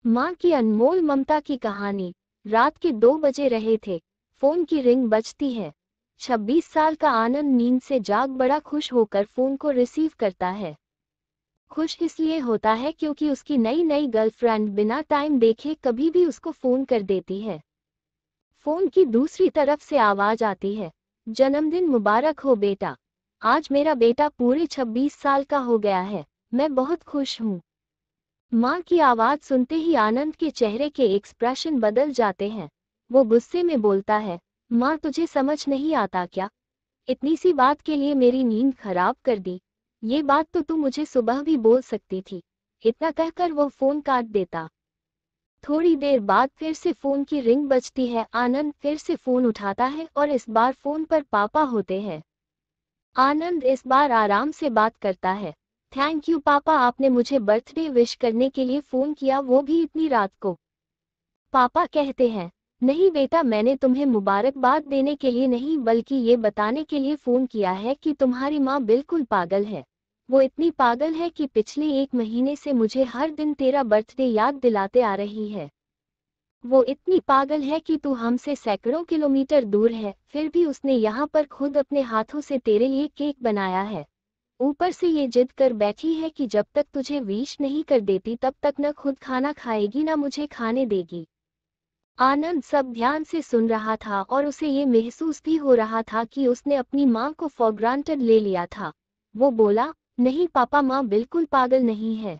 माँ की अनमोल ममता की कहानी। रात के 2 बजे रहे थे। फोन की रिंग बजती है। 26 साल का आनंद नींद से जाग बड़ा खुश होकर फोन को रिसीव करता है। खुश इसलिए होता है क्योंकि उसकी नई नई गर्लफ्रेंड बिना टाइम देखे कभी भी उसको फोन कर देती है। फोन की दूसरी तरफ से आवाज आती है, जन्मदिन मुबारक हो बेटा। आज मेरा बेटा पूरे 26 साल का हो गया है। मैं बहुत खुश हूँ। माँ की आवाज सुनते ही आनंद के चेहरे के एक्सप्रेशन बदल जाते हैं। वो गुस्से में बोलता है, माँ तुझे समझ नहीं आता क्या? इतनी सी बात के लिए मेरी नींद खराब कर दी। ये बात तो तू मुझे सुबह भी बोल सकती थी। इतना कहकर वो फोन काट देता। थोड़ी देर बाद फिर से फोन की रिंग बजती है। आनंद फिर से फोन उठाता है और इस बार फोन पर पापा होते हैं। आनंद इस बार आराम से बात करता है। थैंक यू पापा, आपने मुझे बर्थडे विश करने के लिए फोन किया, वो भी इतनी रात को। पापा कहते हैं, नहीं बेटा, मैंने तुम्हें मुबारकबाद देने के लिए नहीं बल्कि ये बताने के लिए फोन किया है कि तुम्हारी माँ बिल्कुल पागल है। वो इतनी पागल है कि पिछले 1 महीने से मुझे हर दिन तेरा बर्थडे याद दिलाते आ रही है। वो इतनी पागल है कि तू हमसे सैकड़ों किलोमीटर दूर है, फिर भी उसने यहाँ पर खुद अपने हाथों से तेरे लिए केक बनाया है। ऊपर से ये जिद कर बैठी है कि जब तक तुझे विश नहीं कर देती तब तक न खुद खाना खाएगी न मुझे खाने देगी। आनंद सब ध्यान से सुन रहा था और उसे ये महसूस भी हो रहा था कि उसने अपनी माँ को फॉर ग्रांटेड ले लिया था। वो बोला, नहीं पापा, माँ बिल्कुल पागल नहीं है।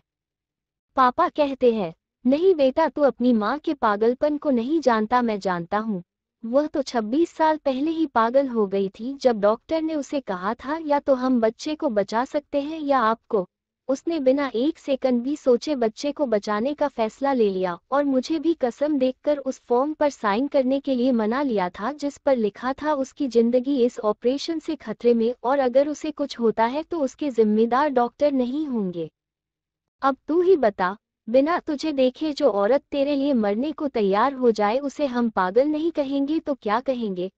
पापा कहते हैं, नहीं बेटा, तू अपनी माँ के पागलपन को नहीं जानता, मैं जानता हूँ। वह तो 26 साल पहले ही पागल हो गई थी जब डॉक्टर ने उसे कहा था या तो हम बच्चे को बचा सकते हैं या आपको। उसने बिना 1 सेकंड भी सोचे बच्चे को बचाने का फैसला ले लिया और मुझे भी कसम देकर उस फॉर्म पर साइन करने के लिए मना लिया था जिस पर लिखा था उसकी जिंदगी इस ऑपरेशन से खतरे में और अगर उसे कुछ होता है तो उसके जिम्मेदार डॉक्टर नहीं होंगे। अब तू ही बता, बिना तुझे देखे जो औरत तेरे लिए मरने को तैयार हो जाए उसे हम पागल नहीं कहेंगे तो क्या कहेंगे?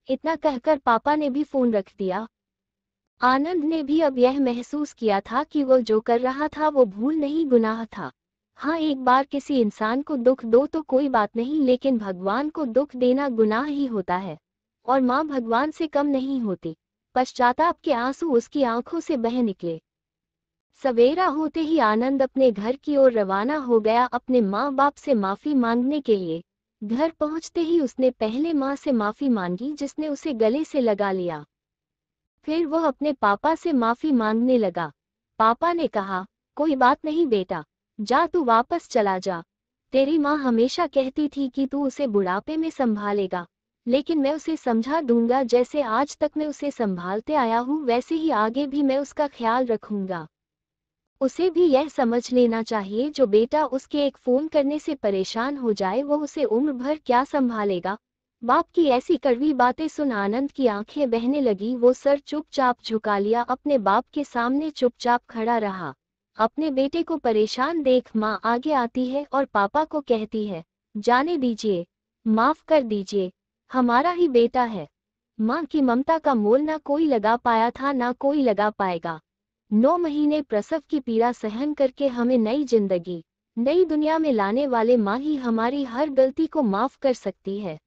इतना कहकर पापा ने भी फोन रख दिया। आनंद ने भी अब यह महसूस किया था कि वो जो कर रहा था वो भूल नहीं, गुनाह था। हाँ, एक बार किसी इंसान को दुख दो तो कोई बात नहीं, लेकिन भगवान को दुख देना गुनाह ही होता है। और माँ भगवान से कम नहीं होती। पश्चाताप के आंसू उसकी आंखों से बह निकले। सवेरा होते ही आनंद अपने घर की ओर रवाना हो गया अपने माँ बाप से माफी मांगने के लिए। घर पहुंचते ही उसने पहले माँ से माफी मांगी जिसने उसे गले से लगा लिया। फिर वह अपने पापा से माफी मांगने लगा। पापा ने कहा, कोई बात नहीं बेटा, जा तू वापस चला जा। तेरी माँ हमेशा कहती थी कि तू उसे बुढ़ापे में संभालेगा, लेकिन मैं उसे समझा दूंगा। जैसे आज तक मैं उसे संभालते आया हूँ वैसे ही आगे भी मैं उसका ख्याल रखूंगा। उसे भी यह समझ लेना चाहिए, जो बेटा उसके एक फोन करने से परेशान हो जाए वो उसे उम्र भर क्या संभालेगा। बाप की ऐसी कड़वी बातें सुन आनंद की आंखें बहने लगी। वो सर चुपचाप झुका लिया, अपने बाप के सामने चुपचाप खड़ा रहा। अपने बेटे को परेशान देख माँ आगे आती है और पापा को कहती है, जाने दीजिए, माफ कर दीजिए, हमारा ही बेटा है। माँ की ममता का मोल ना कोई लगा पाया था ना कोई लगा पाएगा। 9 महीने प्रसव की पीड़ा सहन करके हमें नई जिंदगी, नई दुनिया में लाने वाले माँ ही हमारी हर गलती को माफ कर सकती है।